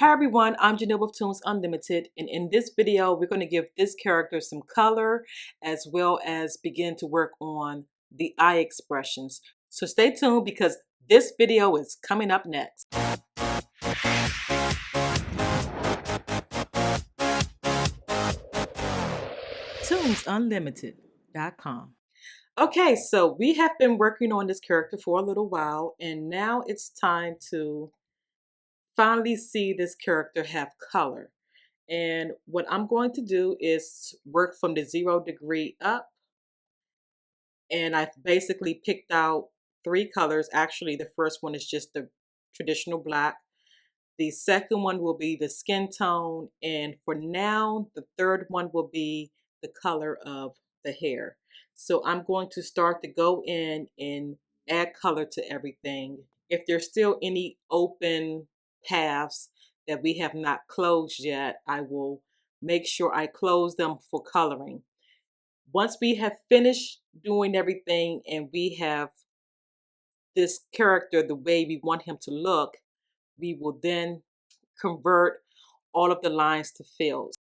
Hi everyone, I'm Janelle with Toons Unlimited, and in this video we're going to give this character some color as well as begin to work on the eye expressions. So stay tuned because this video is coming up next. ToonsUnlimited.com. Okay, so we have been working on this character for a little while, and now it's time to finally see this character have color. And what I'm going to do is work from the 0 degree up. And I've basically picked out 3 colors. Actually, the first one is just the traditional black. The second one will be the skin tone. And for now, the third one will be the color of the hair. So I'm going to start to go in and add color to everything. If there's still any open paths that we have not closed yet, I will make sure I close them for coloring. Once we have finished doing everything and we have this character the way we want him to look, we will then convert all of the lines to fills.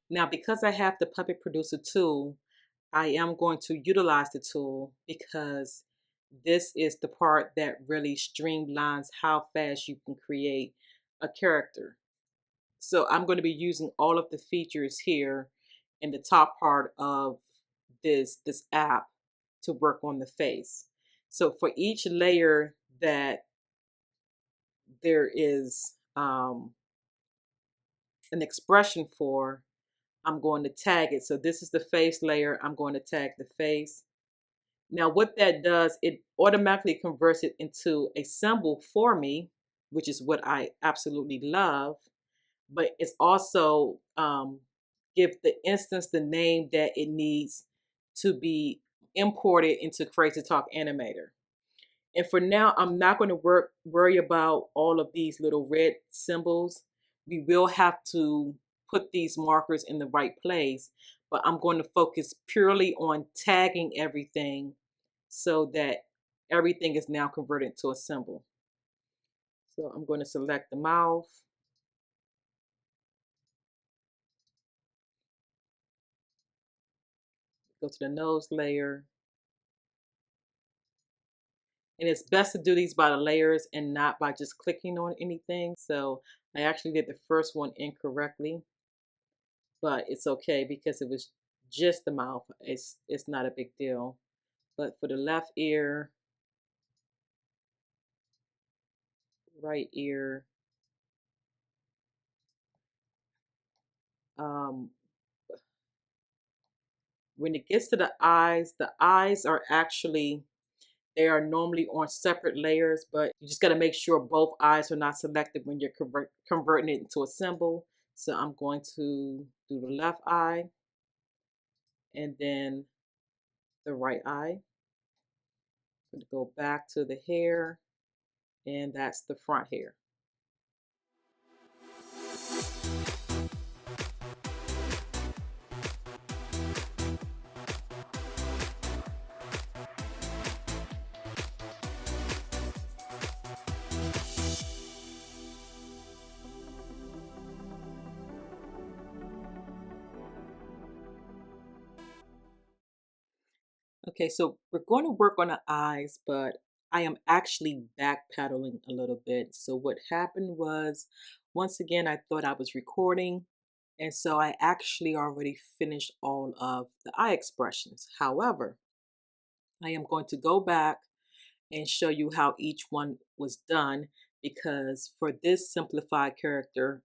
Now, because I have the Puppet Producer tool, I am going to utilize the tool because this is the part that really streamlines how fast you can create a character. So I'm going to be using all of the features here in the top part of this app to work on the face. So for each layer that there is an expression for, I'm going to tag it. So this is the face layer. I'm going to tag the face. Now what that does, it automatically converts it into a symbol for me, which is what I absolutely love. But it's also give the instance the name that it needs to be imported into Crazy Talk Animator. And for now, I'm not going to worry about all of these little red symbols. We will have to put these markers in the right place, but I'm going to focus purely on tagging everything so that everything is now converted to a symbol. So I'm going to select the mouth. Go to the nose layer. And it's best to do these by the layers and not by just clicking on anything. So I actually did the first one incorrectly, but it's okay because it was just the mouth. It's not a big deal. But for the left ear, right ear, um, When it gets to the eyes are actually, they are normally on separate layers, but you just got to make sure both eyes are not selected when you're converting it into a symbol. So I'm going to do the left eye and then the right eye. I'm going to go back to the hair, and that's the front hair. Okay, so we're going to work on the eyes, but I am actually backpedaling a little bit. So what happened was, once again, I thought I was recording, and so I actually already finished all of the eye expressions. However, I am going to go back and show you how each one was done, because for this simplified character,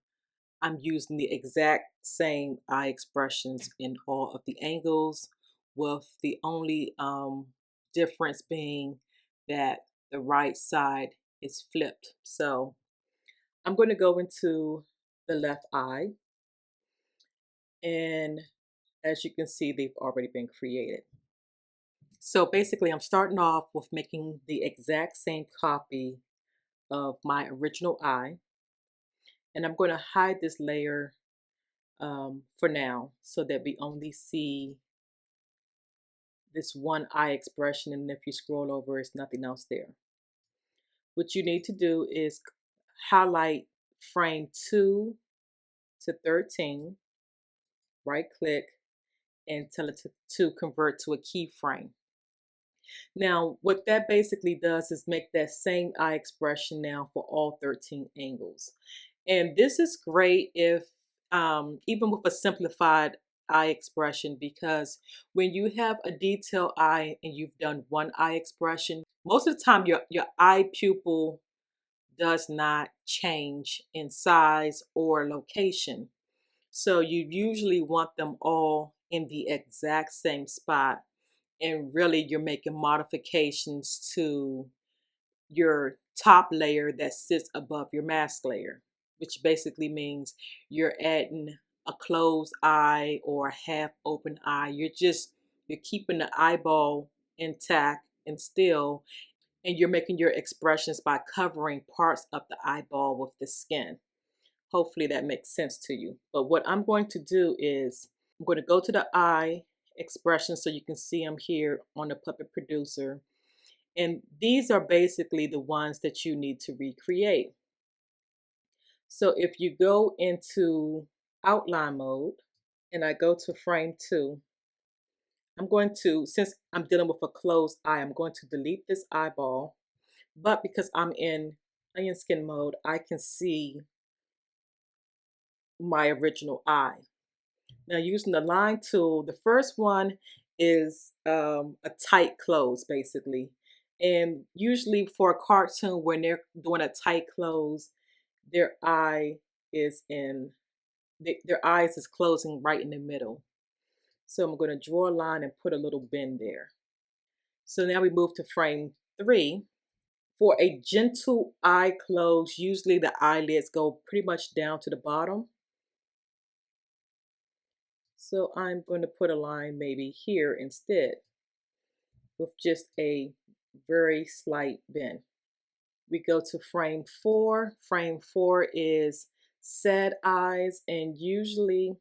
I'm using the exact same eye expressions in all of the angles, with the only difference being that the right side is flipped. So I'm going to go into the left eye, and as you can see, they've already been created. So basically, I'm starting off with making the exact same copy of my original eye, and I'm going to hide this layer for now so that we only see this one eye expression, and if you scroll over, it's nothing else there. What you need to do is highlight frame 2 to 13, right click, and tell it to convert to a keyframe. Now, what that basically does is make that same eye expression now for all 13 angles. And this is great if, even with a simplified eye expression, because when you have a detailed eye and you've done one eye expression, most of the time your eye pupil does not change in size or location. So you usually want them all in the exact same spot, and really you're making modifications to your top layer that sits above your mask layer, which basically means you're adding a closed eye or a half open eye. You're keeping the eyeball intact and still, and you're making your expressions by covering parts of the eyeball with the skin. Hopefully that makes sense to you. But what I'm going to do is I'm going to go to the eye expression so you can see them here on the Puppet Producer. And these are basically the ones that you need to recreate. So if you go into outline mode and I go to frame 2, I'm going to, since I'm dealing with a closed eye, I'm going to delete this eyeball. But because I'm in onion skin mode, I can see my original eye. Now, using the line tool, the first one is a tight close, basically. And usually for a cartoon, when they're doing a tight close, their eye is in, their eyes is closing right in the middle. So I'm going to draw a line and put a little bend there. So now we move to frame 3. For a gentle eye close, usually the eyelids go pretty much down to the bottom. So I'm going to put a line maybe here instead with just a very slight bend. We go to frame 4. Frame 4 is sad eyes, and usually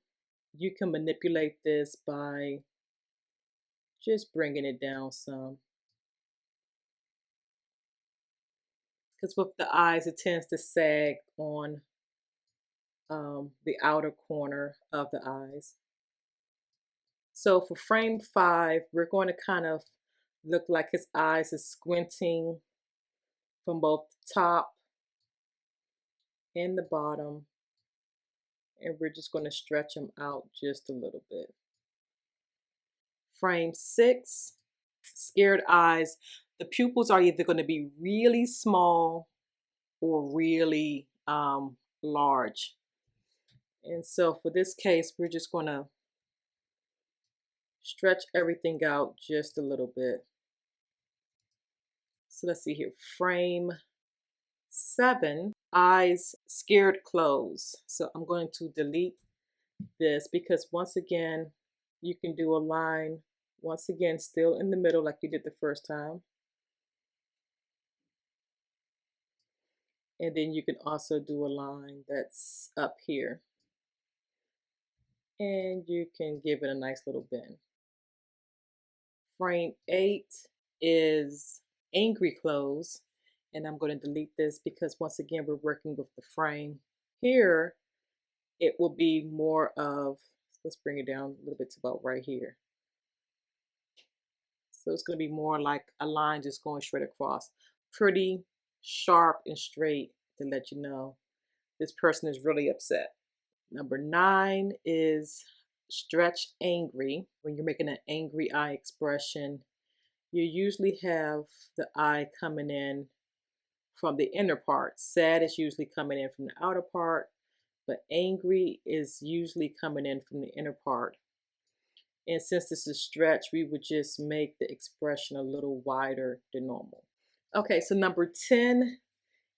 you can manipulate this by just bringing it down some. Because with the eyes, it tends to sag on the outer corner of the eyes. So for frame 5, we're going to kind of look like his eyes is squinting from both the top and the bottom. And we're just going to stretch them out just a little bit. Frame 6, scared eyes. The pupils are either going to be really small or really large. And so for this case, we're just going to stretch everything out just a little bit. So let's see here. Frame 7, eyes scared close. So I'm going to delete this because once again, you can do a line once again, still in the middle like you did the first time. And then you can also do a line that's up here. And you can give it a nice little bend. Frame 8 is angry close. And I'm going to delete this because once again, we're working with the frame. Here, it will be more of, let's bring it down a little bit to about right here. So it's going to be more like a line just going straight across. Pretty sharp and straight to let you know this person is really upset. Number 9 is stretch angry. When you're making an angry eye expression, you usually have the eye coming in from the inner part. Sad is usually coming in from the outer part, but angry is usually coming in from the inner part. And since this is stretch, we would just make the expression a little wider than normal. Okay, so number 10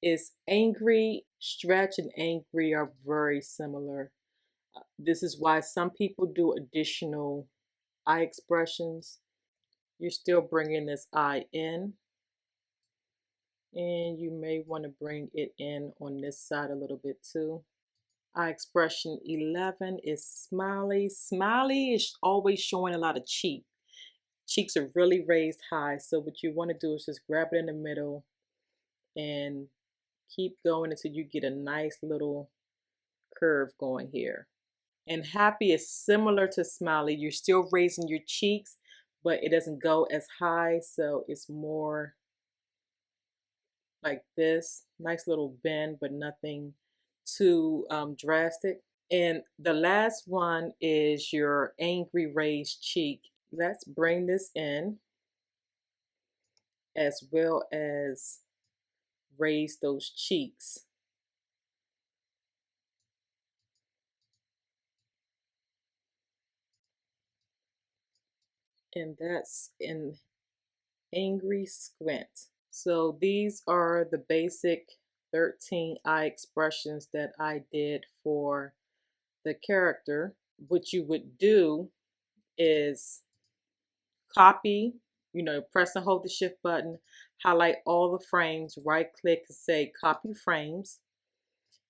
is angry. Stretch and angry are very similar. This is why some people do additional eye expressions. You're still bringing this eye in. And you may want to bring it in on this side a little bit too. Eye expression 11 is smiley. Smiley is always showing a lot of cheek. Cheeks are really raised high. So what you want to do is just grab it in the middle and keep going until you get a nice little curve going here. And happy is similar to smiley. You're still raising your cheeks, but it doesn't go as high. So it's more like this. Nice little bend, but nothing too drastic. And the last one is your angry raised cheek. Let's bring this in as well as raise those cheeks. And that's an angry squint. So these are the basic 13 eye expressions that I did for the character. What you would do is copy, press and hold the shift button, highlight all the frames, right click and say copy frames.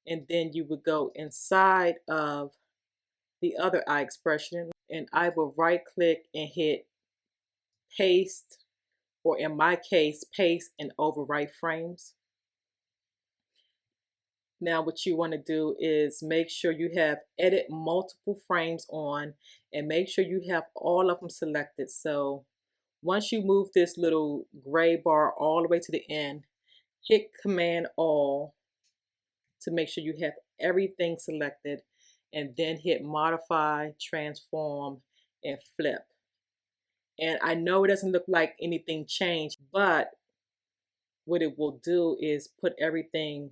And then you would go inside of the other eye expression and I will right click and hit paste, or in my case, paste and overwrite frames. Now what you want to do is make sure you have edit multiple frames on and make sure you have all of them selected. So once you move this little gray bar all the way to the end, hit Command All to make sure you have everything selected and then hit Modify, Transform, and Flip. And I know it doesn't look like anything changed, but what it will do is put everything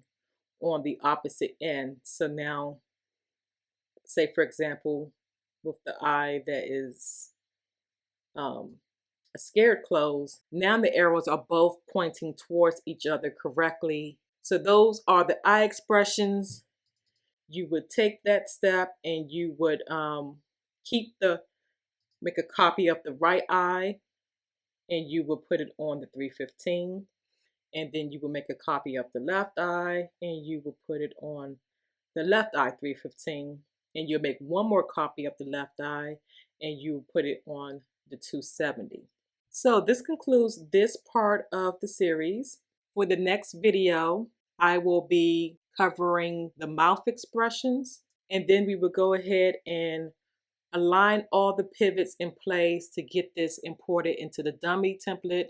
on the opposite end. So now, say for example, with the eye that is a scared close, now the arrows are both pointing towards each other correctly. So those are the eye expressions. You would take that step and you would make a copy of the right eye and you will put it on the 315. And then you will make a copy of the left eye and you will put it on the left eye 315. And you'll make one more copy of the left eye and you put it on the 270. So this concludes this part of the series. For the next video, I will be covering the mouth expressions, and then we will go ahead and align all the pivots in place to get this imported into the dummy template.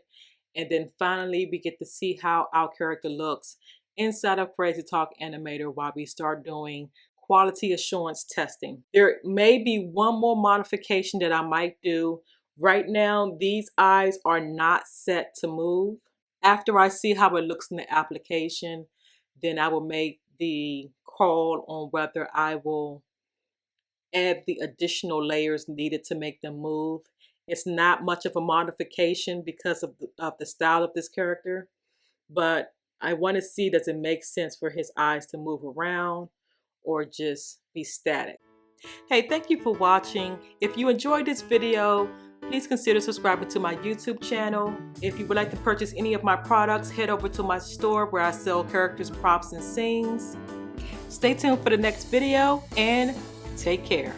And then finally, we get to see how our character looks inside of Crazy Talk Animator while we start doing quality assurance testing. There may be one more modification that I might do. Right now, these eyes are not set to move. After I see how it looks in the application, then I will make the call on whether I will add the additional layers needed to make them move. It's not much of a modification because of the style of this character, but I want to see, does it make sense for his eyes to move around or just be static? Hey, thank you for watching. If you enjoyed this video, please consider subscribing to my YouTube channel. If you would like to purchase any of my products, head over to my store where I sell characters, props, and scenes. Stay tuned for the next video and take care.